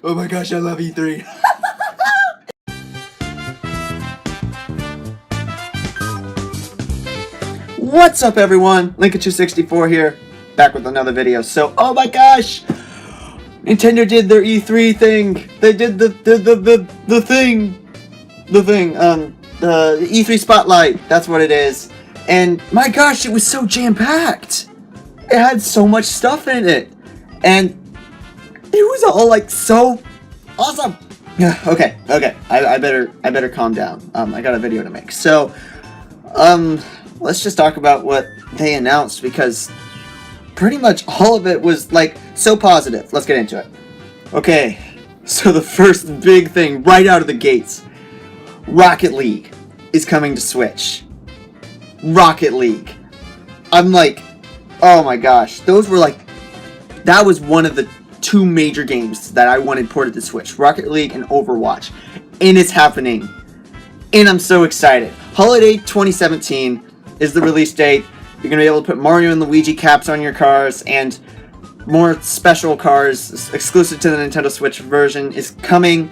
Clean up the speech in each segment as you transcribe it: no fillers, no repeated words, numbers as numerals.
Oh my gosh, I love E3. What's up, everyone? Lincoln264 here, back with another video. So, oh my gosh, Nintendo did their E3 thing. They did the E3 Spotlight. That's what it is. And my gosh, it was so jam-packed. It had so much stuff in it, and it was all like so awesome. Yeah. Okay. I better calm down. I got a video to make. So, let's just talk about what they announced, because pretty much all of it was like so positive. Let's get into it. Okay. So the first big thing right out of the gates, Rocket League is coming to Switch. Rocket League. I'm like, oh my gosh, those were like, that was one of the two major games that I wanted ported to Switch, Rocket League and Overwatch, and it's happening, and I'm so excited. Holiday 2017 is the release date. You're gonna be able to put Mario and Luigi caps on your cars, and more special cars exclusive to the Nintendo Switch version is coming.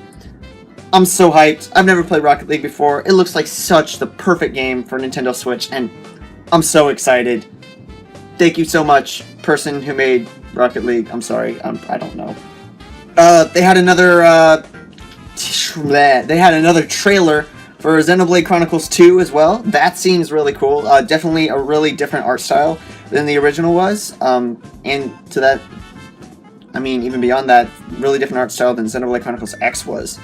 I'm so hyped. I've never played Rocket League before. It looks like such the perfect game for Nintendo Switch, and I'm so excited. Thank you so much, person who made Rocket League. I'm sorry. I don't know. They had another trailer for Xenoblade Chronicles 2 as well. That seems really cool. Definitely a really different art style than the original was. And to that, I mean, even beyond that, really different art style than Xenoblade Chronicles X was.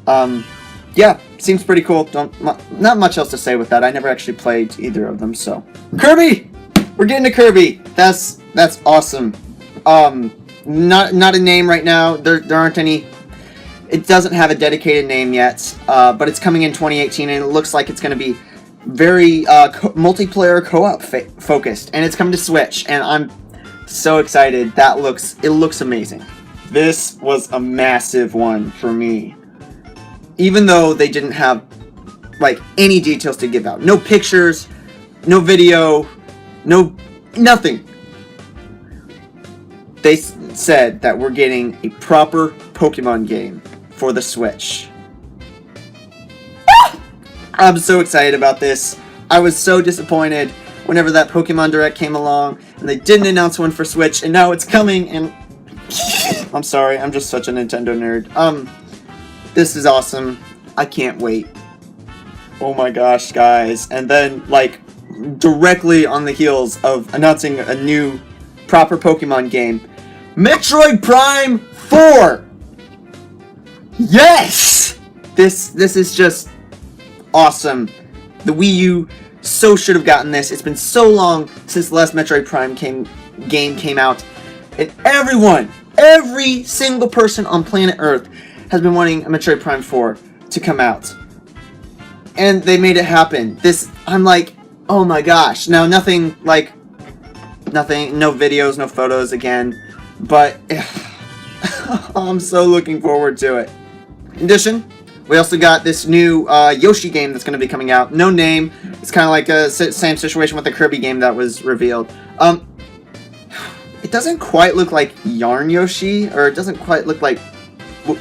Yeah, seems pretty cool. Not much else to say with that. I never actually played either of them, so. Kirby! We're getting to Kirby. That's awesome. Not a name right now. There aren't any. It doesn't have a dedicated name yet, but it's coming in 2018, and it looks like it's going to be very multiplayer co-op focused, and it's coming to Switch, and I'm so excited. It looks amazing. This was a massive one for me, even though they didn't have like any details to give out. No pictures, no video, nothing. They said that we're getting a proper Pokemon game for the Switch. I'm so excited about this. I was so disappointed whenever that Pokemon Direct came along and they didn't announce one for Switch, and now it's coming, and I'm sorry, I'm just such a Nintendo nerd. This is awesome. I can't wait. Oh my gosh, guys. And then, like, directly on the heels of announcing a new proper Pokemon game, Metroid Prime 4! Yes! This is just awesome. The Wii U so should have gotten this. It's been so long since the last Metroid Prime game came out, and every single person on planet Earth has been wanting a Metroid Prime 4 to come out. And they made it happen. I'm like, oh my gosh. Now, no videos, no photos again, but I'm so looking forward to it. In addition, we also got this new Yoshi game that's going to be coming out. No name. It's kind of like the same situation with the Kirby game that was revealed. It doesn't quite look like Yarn Yoshi, or it doesn't quite look like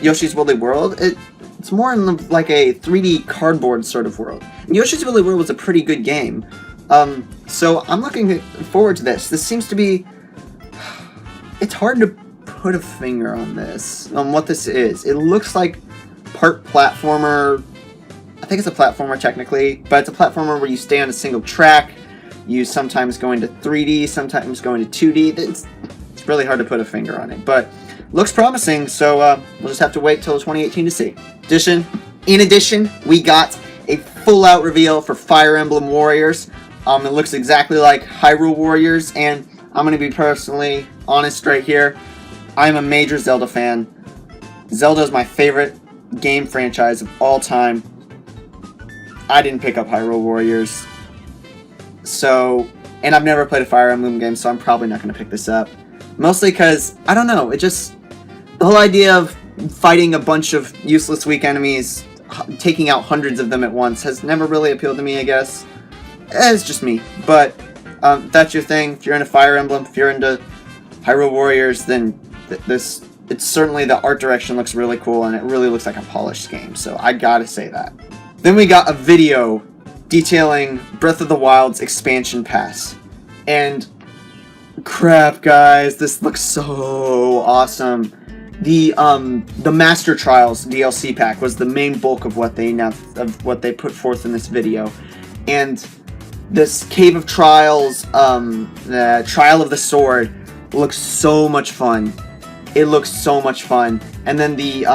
Yoshi's Woolly World. It's more in like a 3D cardboard sort of world. And Yoshi's Woolly World was a pretty good game. So I'm looking forward to this. This seems to be... It's hard to put a finger on this, on what this is. It looks like part platformer. I think it's a platformer technically, but it's a platformer where you stay on a single track. You sometimes go into 3D, sometimes go into 2D. It's really hard to put a finger on it, but looks promising, so we'll just have to wait till 2018 to see. In addition, we got a full-out reveal for Fire Emblem Warriors. It looks exactly like Hyrule Warriors, and I'm going to be personally honest right here. I'm a major Zelda fan. Zelda is my favorite game franchise of all time. I didn't pick up Hyrule Warriors. So, and I've never played a Fire Emblem game, so I'm probably not going to pick this up. Mostly because, I don't know, the whole idea of fighting a bunch of useless weak enemies, taking out hundreds of them at once, has never really appealed to me, I guess. It's just me. But, that's your thing. If you're into Fire Emblem, if you're into Hyrule Warriors, then this it's certainly, the art direction looks really cool, and it really looks like a polished game, so I gotta say that. Then we got a video detailing Breath of the Wild's expansion pass, and crap, guys, this looks so awesome. The Master Trials DLC pack was the main bulk of what they put forth in this video, and this Cave of Trials, the Trial of the Sword, looks so much fun. It looks so much fun. And then the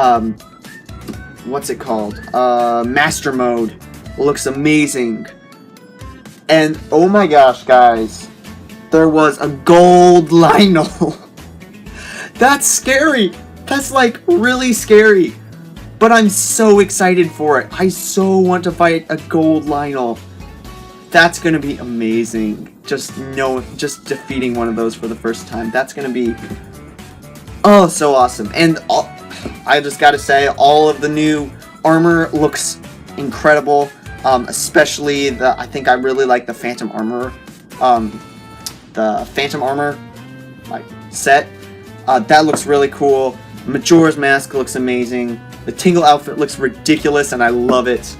what's it called? Master Mode looks amazing. And oh my gosh, guys, there was a gold Lionel. That's scary. That's like really scary. But I'm so excited for it. I so want to fight a gold Lionel. That's gonna be amazing. Just defeating one of those for the first time. That's gonna be, oh, so awesome. And I just gotta say, all of the new armor looks incredible. Especially I think I really like the Phantom Armor. The Phantom Armor like set. That looks really cool. Majora's Mask looks amazing. The Tingle outfit looks ridiculous, and I love it.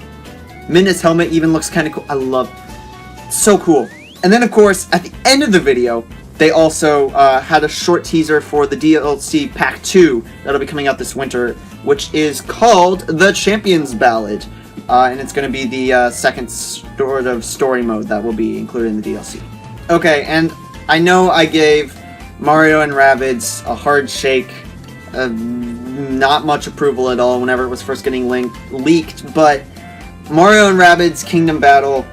Midna's helmet even looks kind of cool. I love it. So cool. And then, of course, at the end of the video, they also had a short teaser for the DLC Pack 2 that'll be coming out this winter, which is called The Champion's Ballad. And it's going to be the second sort of story mode that will be included in the DLC. Okay, and I know I gave Mario and Rabbids a hard shake. Not much approval at all whenever it was first getting leaked, but Mario and Rabbids Kingdom Battle,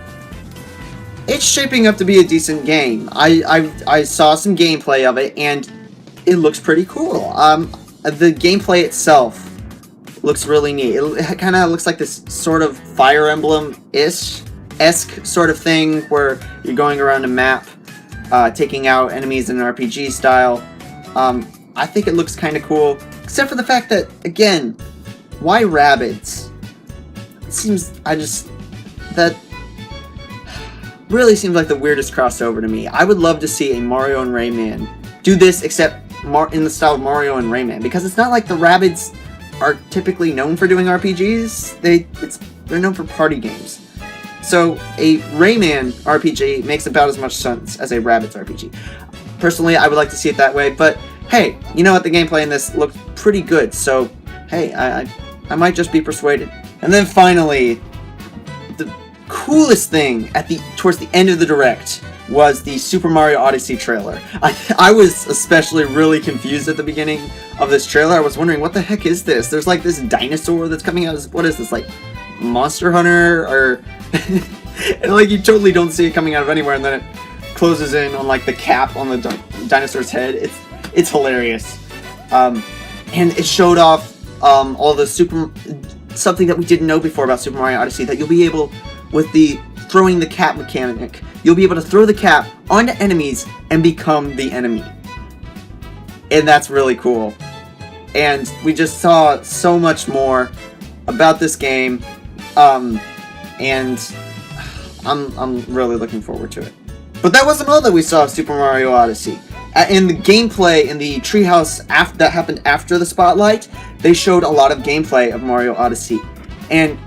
it's shaping up to be a decent game. I saw some gameplay of it, and it looks pretty cool. The gameplay itself looks really neat. It kind of looks like this sort of Fire Emblem-esque sort of thing, where you're going around a map, taking out enemies in an RPG style. I think it looks kind of cool, except for the fact that, again, why Rabbids? It seems, that really seems like the weirdest crossover to me. I would love to see a Mario and Rayman do this, except in the style of Mario and Rayman, because it's not like the Rabbids are typically known for doing RPGs. They're known for party games. So a Rayman RPG makes about as much sense as a Rabbids RPG. Personally, I would like to see it that way, but hey, you know what? The gameplay in this looked pretty good, so hey, I might just be persuaded. And then finally, the coolest thing towards the end of the Direct was the Super Mario Odyssey trailer. I was especially really confused at the beginning of this trailer. I was wondering, what the heck is this? There's like this dinosaur that's coming out. What is this, like Monster Hunter? Or and like you totally don't see it coming out of anywhere, and then it closes in on like the cap on the dinosaur's head. It's hilarious. And it showed off all the something that we didn't know before about Super Mario Odyssey, that you'll be able, with the throwing the cap mechanic, you'll be able to throw the cap onto enemies and become the enemy. And that's really cool. And we just saw so much more about this game, and I'm really looking forward to it. But that wasn't all that we saw of Super Mario Odyssey. In the gameplay in the treehouse that happened after the spotlight, they showed a lot of gameplay of Mario Odyssey. And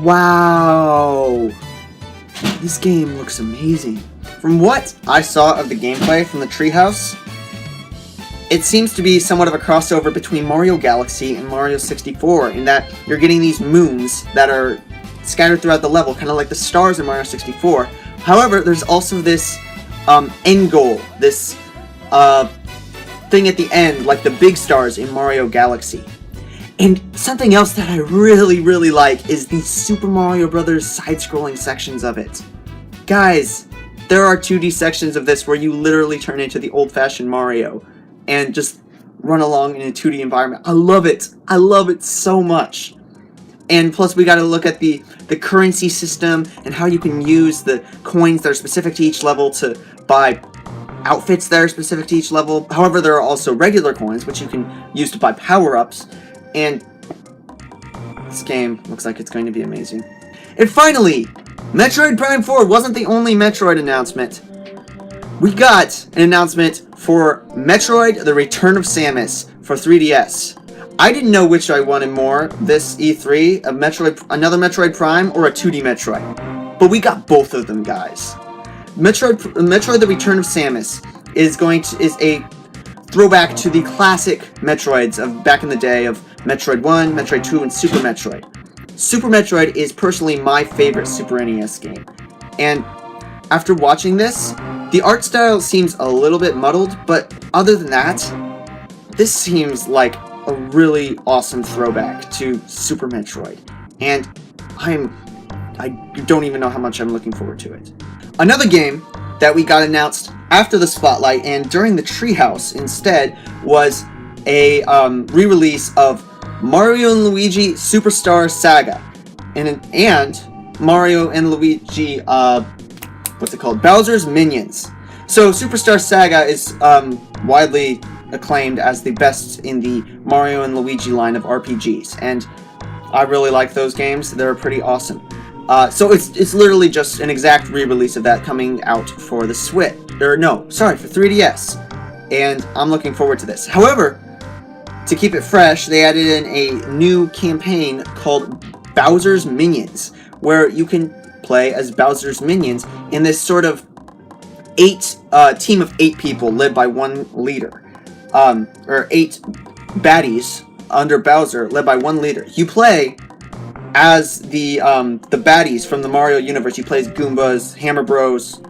wow, this game looks amazing. From what I saw of the gameplay from the treehouse, it seems to be somewhat of a crossover between Mario Galaxy and Mario 64, in that you're getting these moons that are scattered throughout the level, kind of like the stars in Mario 64. However, there's also this end goal, this thing at the end, like the big stars in Mario Galaxy. And something else that I really, really like is the Super Mario Bros. Side-scrolling sections of it. Guys, there are 2D sections of this where you literally turn into the old-fashioned Mario and just run along in a 2D environment. I love it. I love it so much. And plus, we got to look at the currency system and how you can use the coins that are specific to each level to buy outfits that are specific to each level. However, there are also regular coins, which you can use to buy power-ups. And this game looks like it's going to be amazing. And finally, Metroid Prime 4 wasn't the only Metroid announcement. we got an announcement for Metroid: The Return of Samus for 3DS. I didn't know which I wanted more, this E3, another Metroid Prime, or a 2D Metroid. But we got both of them, guys. Metroid: The Return of Samus is a throwback to the classic Metroids of back in the day of Metroid 1, Metroid 2, and Super Metroid. Super Metroid is personally my favorite Super NES game. And after watching this, the art style seems a little bit muddled, but other than that, this seems like a really awesome throwback to Super Metroid. And I don't even know how much I'm looking forward to it. Another game that we got announced after the Spotlight and during the Treehouse instead was a re-release of Mario and Luigi Superstar Saga and Mario and Luigi what's it called? Bowser's Minions. So Superstar Saga is widely acclaimed as the best in the Mario and Luigi line of RPGs, and I really like those games. They're pretty awesome. So it's literally just an exact re-release of that coming out for the Switch. For 3DS. And I'm looking forward to this. However, to keep it fresh, they added in a new campaign called Bowser's Minions, where you can play as Bowser's Minions in this sort of team of 8 people led by one leader. Or 8 baddies under Bowser led by one leader. You play as the baddies from the Mario universe. You play as Goombas, Hammer Bros,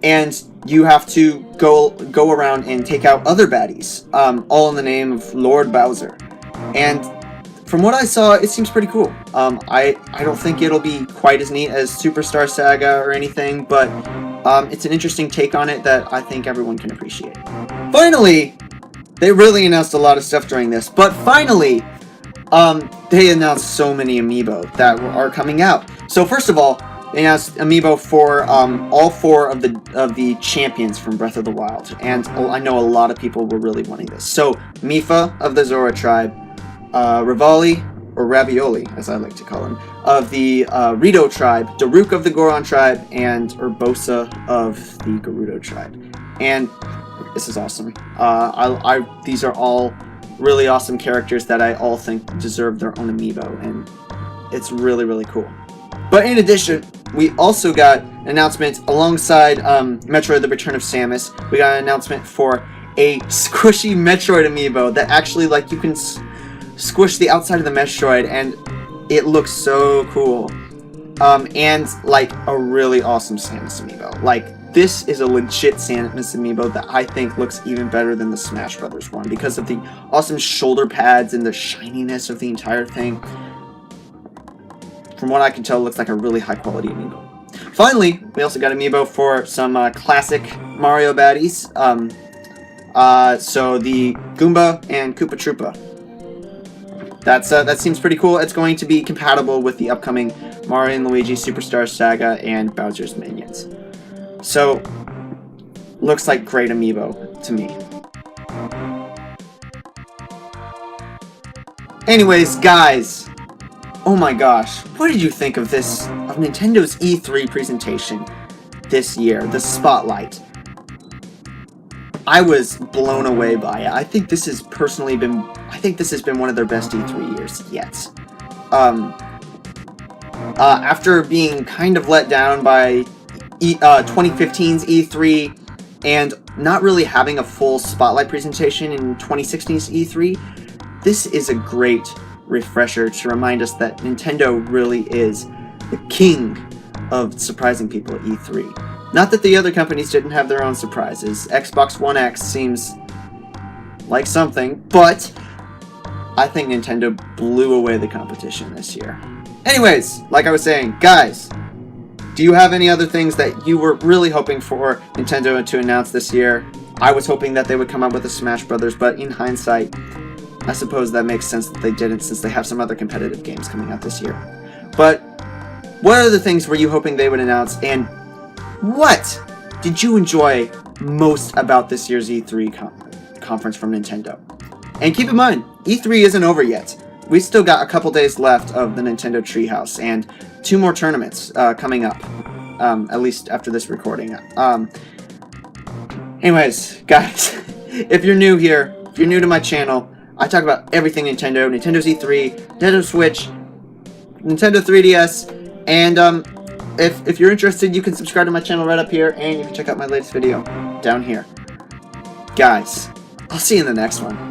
and you have to go around and take out other baddies, all in the name of Lord Bowser. And from what I saw, it seems pretty cool. I don't think it'll be quite as neat as Superstar Saga or anything, but it's an interesting take on it that I think everyone can appreciate. Finally, they really announced a lot of stuff during this, but finally, they announced so many amiibo that are coming out. So first of all, they announced amiibo for all 4 of the champions from Breath of the Wild, and I know a lot of people were really wanting this. So Mipha of the Zora tribe, Rivali, or Ravioli, as I like to call him, of the Rito tribe, Daruk of the Goron tribe, and Urbosa of the Gerudo tribe. And this is awesome. These are all really awesome characters that I all think deserve their own amiibo, and it's really, really cool. But in addition, we also got an announcement alongside Metroid: The Return of Samus. We got an announcement for a squishy Metroid amiibo that actually, like, you can squish the outside of the Metroid, and it looks so cool. And, like, a really awesome Samus amiibo. Like, this is a legit Samus amiibo that I think looks even better than the Smash Brothers one because of the awesome shoulder pads and the shininess of the entire thing. From what I can tell, it looks like a really high-quality amiibo. Finally, we also got amiibo for some classic Mario baddies. So the Goomba and Koopa Troopa. That seems pretty cool. It's going to be compatible with the upcoming Mario and Luigi Superstar Saga and Bowser's Minions. So, looks like great amiibo to me. Anyways, guys, oh my gosh, what did you think of Nintendo's E3 presentation this year, the Spotlight? I was blown away by it. I think this has been one of their best E3 years yet. After being kind of let down by 2015's E3 and not really having a full Spotlight presentation in 2016's E3, this is a great refresher to remind us that Nintendo really is the king of surprising people at E3. Not that the other companies didn't have their own surprises. Xbox One X seems like something, but I think Nintendo blew away the competition this year. Anyways, like I was saying, guys, do you have any other things that you were really hoping for Nintendo to announce this year? I was hoping that they would come up with a Smash Brothers, but in hindsight, I suppose that makes sense that they didn't since they have some other competitive games coming out this year. But what other things were you hoping they would announce, and what did you enjoy most about this year's E3 conference from Nintendo? And keep in mind, E3 isn't over yet. We still got a couple days left of the Nintendo Treehouse and 2 more tournaments coming up. at least after this recording. Anyways, guys, if you're new here, if you're new to my channel, I talk about everything Nintendo, Nintendo Z3, Nintendo Switch, Nintendo 3DS, and if you're interested, you can subscribe to my channel right up here, and you can check out my latest video down here. Guys, I'll see you in the next one.